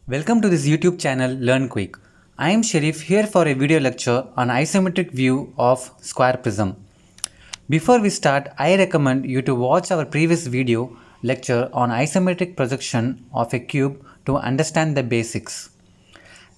Welcome to this YouTube channel Learn Quick. I am Sharif here for a video lecture on isometric view of square prism. Before we start, I recommend you to watch our previous video lecture on isometric projection of a cube to understand the basics.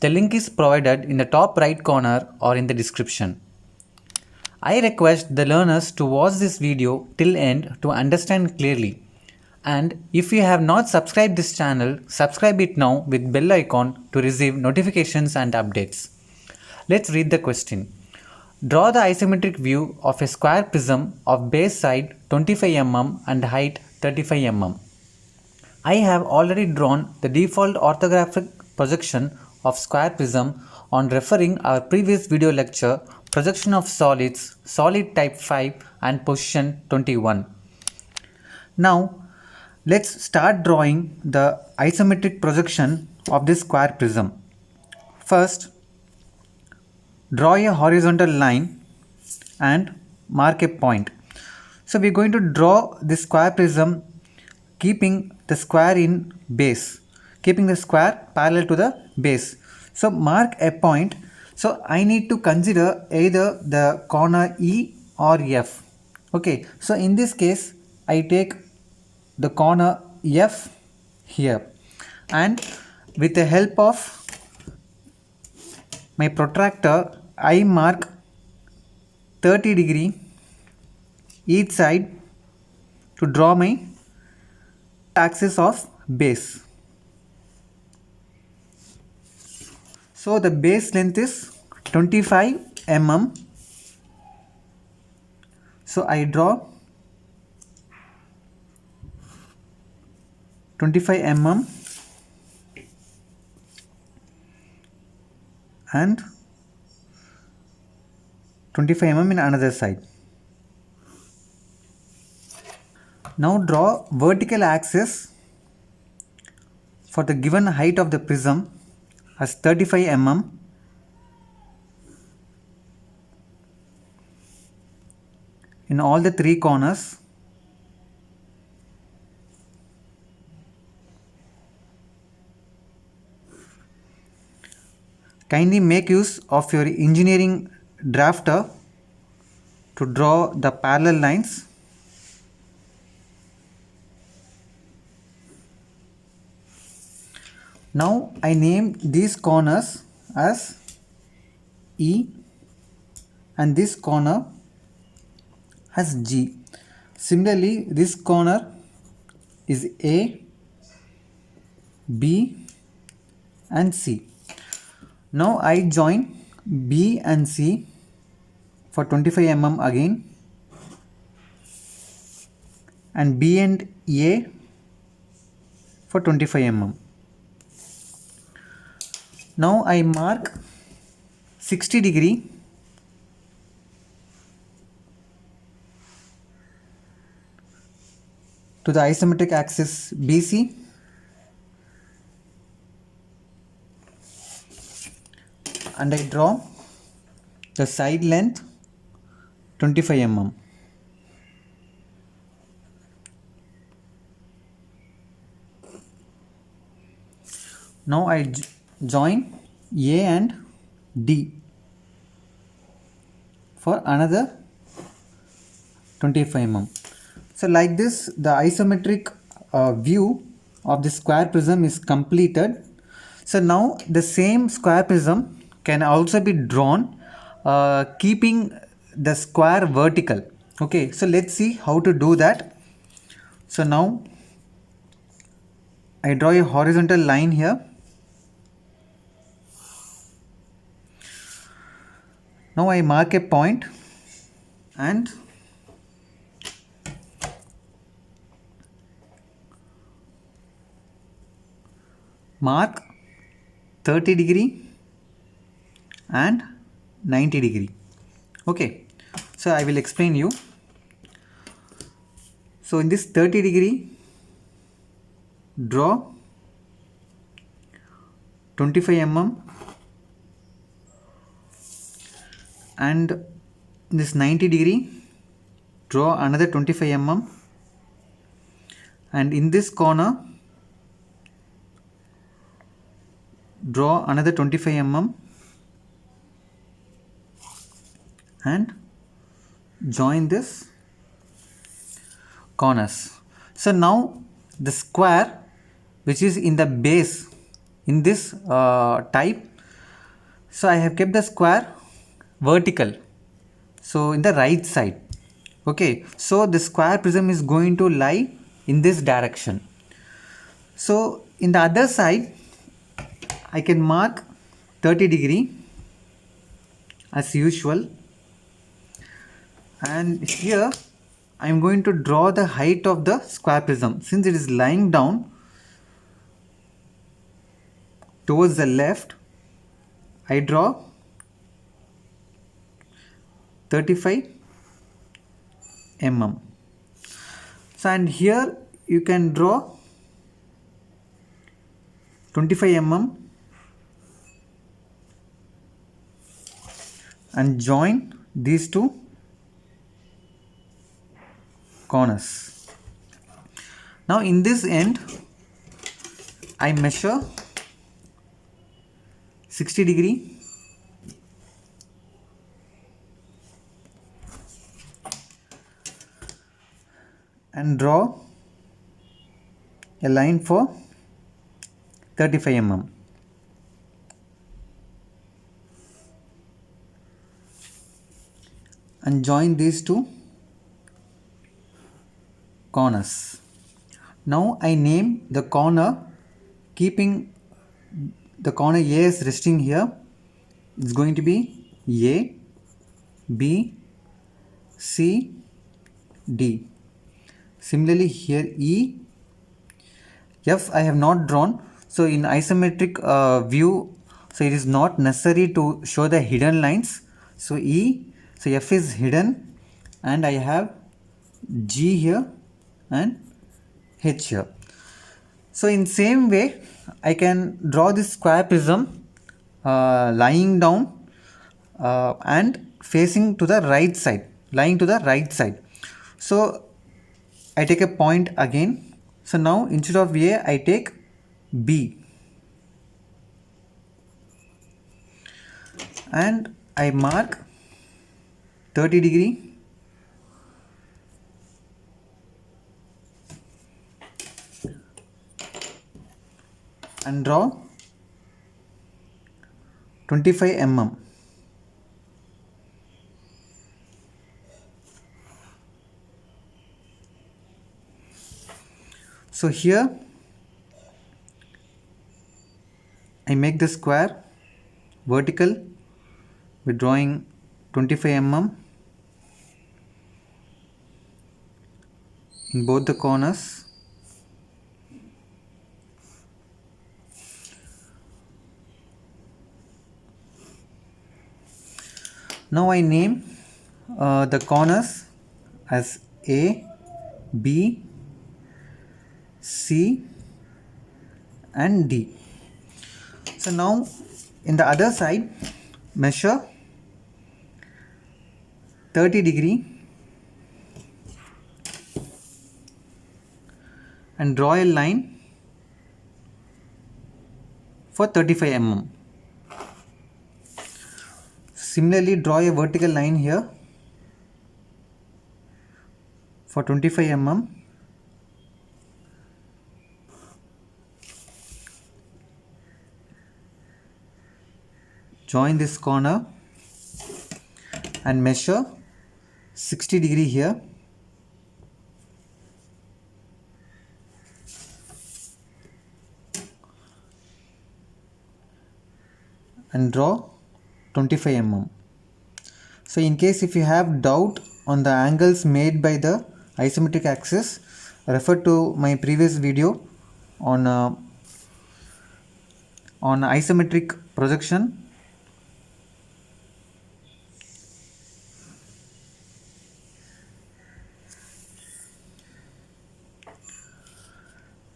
The link is provided in the top right corner or in the description. I request the learners to watch this video till end to understand clearly. And if you have not subscribed this channel, subscribe it now with bell icon to receive notifications and updates. Let's read the question. Draw the isometric view of a square prism of base side 25 mm and height 35 mm. I have already drawn the default orthographic projection of square prism on referring our previous video lecture projection of solids, solid type 5 and position 21. Now let's start drawing the isometric projection of this square prism. First, draw a horizontal line and mark a point. So we are going to draw this square prism keeping the square in base, keeping the square parallel to the base. So mark a point. So I need to consider either the corner E or F. Okay, so in this case I take the corner F here, and with the help of my protractor I mark 30 degree each side to draw my axis of base. So the base length is 25 mm. So I draw 25 mm and 25 mm in another side. Now draw vertical axis for the given height of the prism as 35 mm in all the three corners. Kindly make use of your engineering drafter to draw the parallel lines. Now I name these corners as E and this corner as G. Similarly, this corner is A, B and C. Now I join B and C for 25 mm again, and B and A for 25 mm. Now I mark 60 degree to the isometric axis BC and I draw the side length 25 mm. Now I join A and D for another 25 mm. So like this, the isometric view of the square prism is completed. So now the same square prism can also be drawn keeping the square vertical. Okay, so let's see how to do that. So now I draw a horizontal line here. Now I mark a point and mark 30 degree and 90 degree. Okay, so I will explain you. So in this 30 degree, draw 25 mm and in this 90 degree draw another 25 mm, and in this corner draw another 25 mm and join this corners. So now the square which is in the base in this type, so I have kept the square vertical, so in the right side. Okay, so the square prism is going to lie in this direction. So in the other side I can mark 30° as usual, and here I am going to draw the height of the square prism. Since it is lying down towards the left, I draw 35 mm. So and here you can draw 25 mm and join these two corners. Now in this end I measure 60° and draw a line for 35 mm. And join these two corners. Now I name the corner, keeping the corner A is resting here. It's going to be A, B, C, D. Similarly here E, F I have not drawn. So in isometric view, so it is not necessary to show the hidden lines. So E, so F is hidden, and I have G here and H here. So in same way I can draw this square prism lying down and facing to the right side, lying to the right side. So I take a point again. So now instead of A I take B and I mark 30° and draw 25 mm. So here I make the square vertical with drawing 25 mm in both the corners. Now I name the corners as A, B, C and D. So now in the other side measure 30° and draw a line for 35 mm. Similarly draw a vertical line here for 25 mm. Join this corner and measure 60° here and draw 25 mm. So in case if you have doubt on the angles made by the isometric axis, refer to my previous video on isometric projection.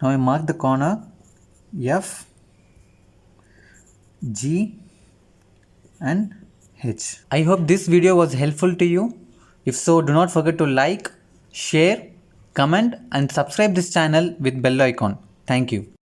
Now I mark the corner F, G and H. I hope this video was helpful to you. If so, do not forget to like, share, comment and subscribe this channel with bell icon. Thank you.